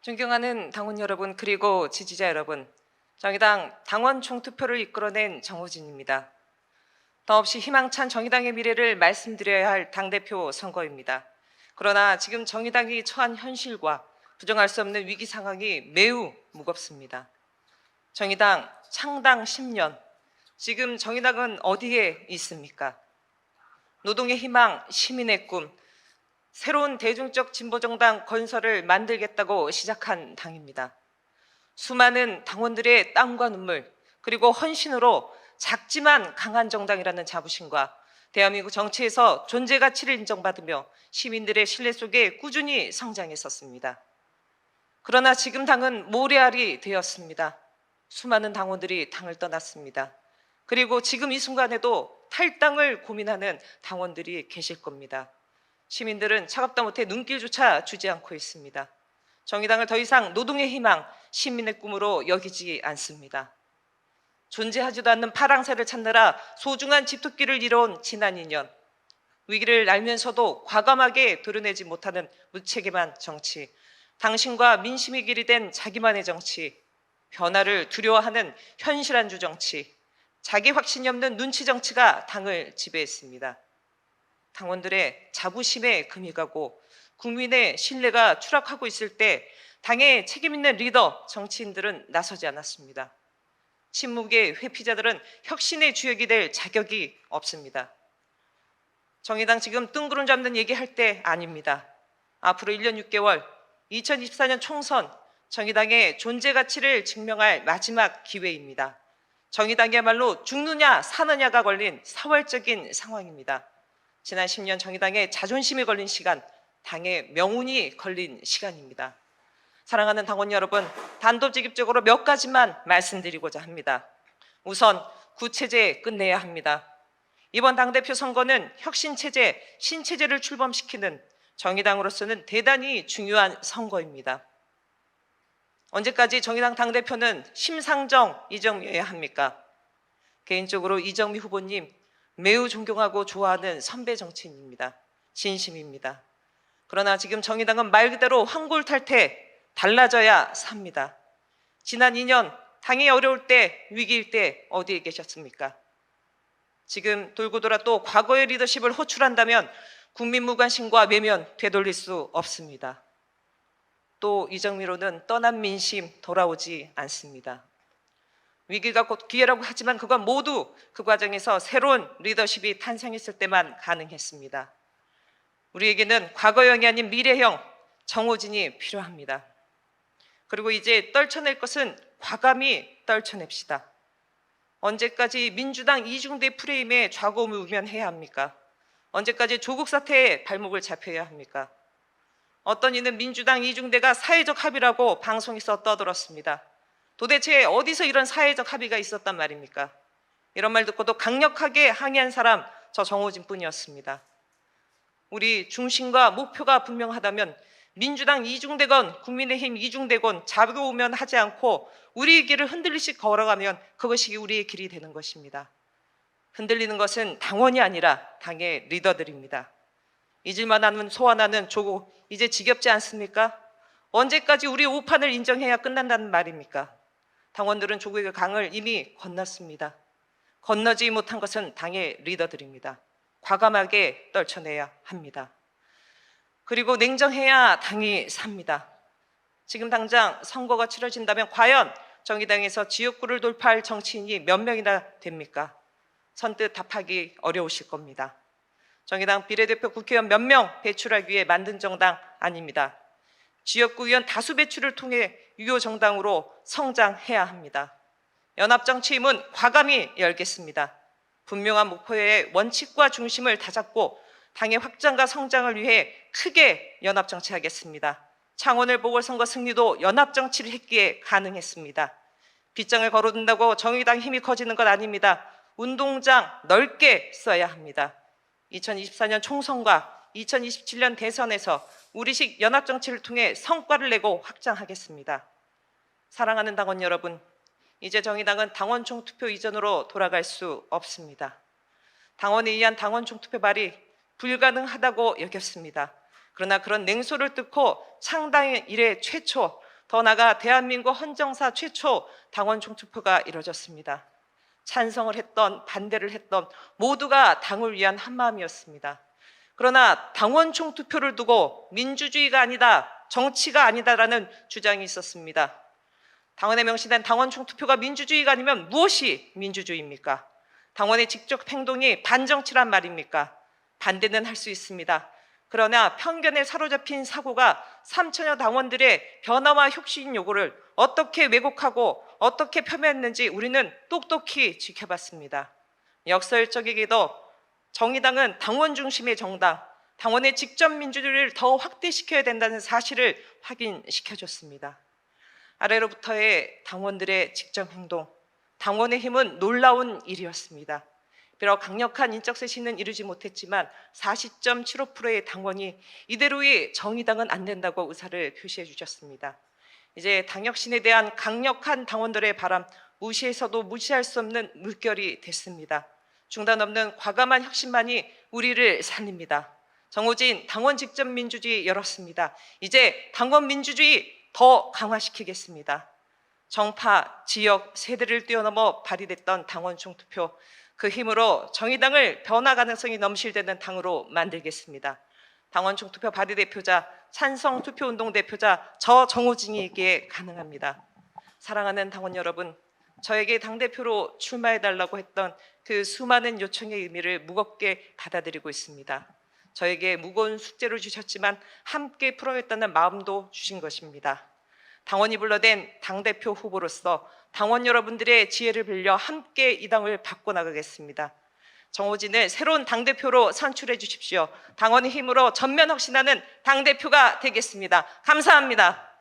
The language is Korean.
존경하는 당원 여러분 그리고 지지자 여러분, 정의당 당원 총투표를 이끌어낸 정호진입니다. 더없이 희망찬 정의당의 미래를 말씀드려야 할 당대표 선거입니다. 그러나 지금 정의당이 처한 현실과 부정할 수 없는 위기 상황이 매우 무겁습니다. 정의당 창당 10년, 지금 정의당은 어디에 있습니까? 노동의 희망, 시민의 꿈, 새로운 대중적 진보정당 건설을 만들겠다고 시작한 당입니다. 수많은 당원들의 땀과 눈물 그리고 헌신으로 작지만 강한 정당이라는 자부심과 대한민국 정치에서 존재 가치를 인정받으며 시민들의 신뢰 속에 꾸준히 성장했었습니다. 그러나 지금 당은 모래알이 되었습니다. 수많은 당원들이 당을 떠났습니다. 그리고 지금 이 순간에도 탈당을 고민하는 당원들이 계실 겁니다. 시민들은 차갑다 못해 눈길조차 주지 않고 있습니다. 정의당을 더 이상 노동의 희망, 시민의 꿈으로 여기지 않습니다. 존재하지도 않는 파랑새를 찾느라 소중한 집토끼를 잃어온 지난 2년. 위기를 알면서도 과감하게 도려내지 못하는 무책임한 정치, 당신과 민심이 길이 된 자기만의 정치, 변화를 두려워하는 현실안주 정치, 자기 확신이 없는 눈치 정치가 당을 지배했습니다. 당원들의 자부심에 금이 가고 국민의 신뢰가 추락하고 있을 때 당의 책임 있는 리더, 정치인들은 나서지 않았습니다. 침묵의 회피자들은 혁신의 주역이 될 자격이 없습니다. 정의당 지금 뜬구름 잡는 얘기할 때 아닙니다. 앞으로 1년 6개월, 2024년 총선, 정의당의 존재 가치를 증명할 마지막 기회입니다. 정의당이야말로 죽느냐 사느냐가 걸린 사활적인 상황입니다. 지난 10년 정의당의 자존심이 걸린 시간, 당의 명운이 걸린 시간입니다. 사랑하는 당원 여러분, 단도직입적으로 몇 가지만 말씀드리고자 합니다. 우선 구체제 끝내야 합니다. 이번 당대표 선거는 혁신체제, 신체제를 출범시키는 정의당으로서는 대단히 중요한 선거입니다. 언제까지 정의당 당대표는 심상정, 이정미여야 합니까? 개인적으로 이정미 후보님 매우 존경하고 좋아하는 선배 정치인입니다. 진심입니다. 그러나 지금 정의당은 말 그대로 환골탈태, 달라져야 삽니다. 지난 2년 당이 어려울 때, 위기일 때 어디에 계셨습니까? 지금 돌고 돌아 또 과거의 리더십을 호출한다면 국민 무관심과 외면 되돌릴 수 없습니다. 또 이정미로는 떠난 민심 돌아오지 않습니다. 위기가 곧 기회라고 하지만 그건 모두 그 과정에서 새로운 리더십이 탄생했을 때만 가능했습니다. 우리에게는 과거형이 아닌 미래형 정호진이 필요합니다. 그리고 이제 떨쳐낼 것은 과감히 떨쳐냅시다. 언제까지 민주당 이중대 프레임에 좌고우면해야 합니까? 언제까지 조국 사태에 발목을 잡혀야 합니까? 어떤 이는 민주당 이중대가 사회적 합의라고 방송에서 떠들었습니다. 도대체 어디서 이런 사회적 합의가 있었단 말입니까? 이런 말 듣고도 강력하게 항의한 사람 저 정호진 뿐이었습니다. 우리 중심과 목표가 분명하다면 민주당 이중대건 국민의힘 이중대건 좌우면 하지 않고 우리의 길을 흔들리씩 걸어가면 그것이 우리의 길이 되는 것입니다. 흔들리는 것은 당원이 아니라 당의 리더들입니다. 잊을만 하면 소환하는 조국 이제 지겹지 않습니까? 언제까지 우리 오판을 인정해야 끝난다는 말입니까? 당원들은 조국의 강을 이미 건넜습니다. 건너지 못한 것은 당의 리더들입니다. 과감하게 떨쳐내야 합니다. 그리고 냉정해야 당이 삽니다. 지금 당장 선거가 치러진다면 과연 정의당에서 지역구를 돌파할 정치인이 몇 명이나 됩니까? 선뜻 답하기 어려우실 겁니다. 정의당 비례대표 국회의원 몇 명 배출하기 위해 만든 정당 아닙니다. 지역구 의원 다수 배출을 통해 유효 정당으로 성장해야 합니다. 연합정치임은 과감히 열겠습니다. 분명한 목표의 원칙과 중심을 다잡고 당의 확장과 성장을 위해 크게 연합정치하겠습니다. 창원을 보궐선거 승리도 연합정치를 했기에 가능했습니다. 빗장을 걸어둔다고 정의당 힘이 커지는 것 아닙니다. 운동장 넓게 써야 합니다. 2024년 총선과 2027년 대선에서 우리식 연합정치를 통해 성과를 내고 확장하겠습니다. 사랑하는 당원 여러분, 이제 정의당은 당원 총투표 이전으로 돌아갈 수 없습니다. 당원에 의한 당원 총투표 발의 불가능하다고 여겼습니다. 그러나 그런 냉소를 뚫고 창당 이래 최초 더 나아가 대한민국 헌정사 최초 당원 총투표가 이뤄졌습니다. 찬성을 했던 반대를 했던 모두가 당을 위한 한마음이었습니다. 그러나 당원 총투표를 두고 민주주의가 아니다, 정치가 아니다라는 주장이 있었습니다. 당원에 명시된 당원 총투표가 민주주의가 아니면 무엇이 민주주의입니까? 당원의 직접 행동이 반정치란 말입니까? 반대는 할 수 있습니다. 그러나 편견에 사로잡힌 사고가 3천여 당원들의 변화와 혁신 요구를 어떻게 왜곡하고 어떻게 폄훼했는지 우리는 똑똑히 지켜봤습니다. 역설적이게도 정의당은 당원 중심의 정당, 당원의 직접 민주주의를 더 확대시켜야 된다는 사실을 확인시켜줬습니다. 아래로부터의 당원들의 직접 행동, 당원의 힘은 놀라운 일이었습니다. 비록 강력한 인적 쇄신은 이루지 못했지만 40.75%의 당원이 이대로의 정의당은 안 된다고 의사를 표시해 주셨습니다. 이제 당혁신에 대한 강력한 당원들의 바람, 무시해서도 무시할 수 없는 물결이 됐습니다. 중단 없는 과감한 혁신만이 우리를 살립니다. 정호진 당원 직접 민주주의 열었습니다. 이제 당원 민주주의 더 강화시키겠습니다. 정파, 지역, 세대를 뛰어넘어 발의됐던 당원 총투표, 그 힘으로 정의당을 변화 가능성이 넘실대는 당으로 만들겠습니다. 당원 총투표 발의 대표자, 찬성 투표운동 대표자 저 정호진이기에 가능합니다. 사랑하는 당원 여러분, 저에게 당대표로 출마해달라고 했던 그 수많은 요청의 의미를 무겁게 받아들이고 있습니다. 저에게 무거운 숙제를 주셨지만 함께 풀어야겠다는 마음도 주신 것입니다. 당원이 불러댄 당대표 후보로서 당원 여러분들의 지혜를 빌려 함께 이 당을 바꿔나가겠습니다. 정호진을 새로운 당대표로 선출해 주십시오. 당원의 힘으로 전면 혁신하는 당대표가 되겠습니다. 감사합니다.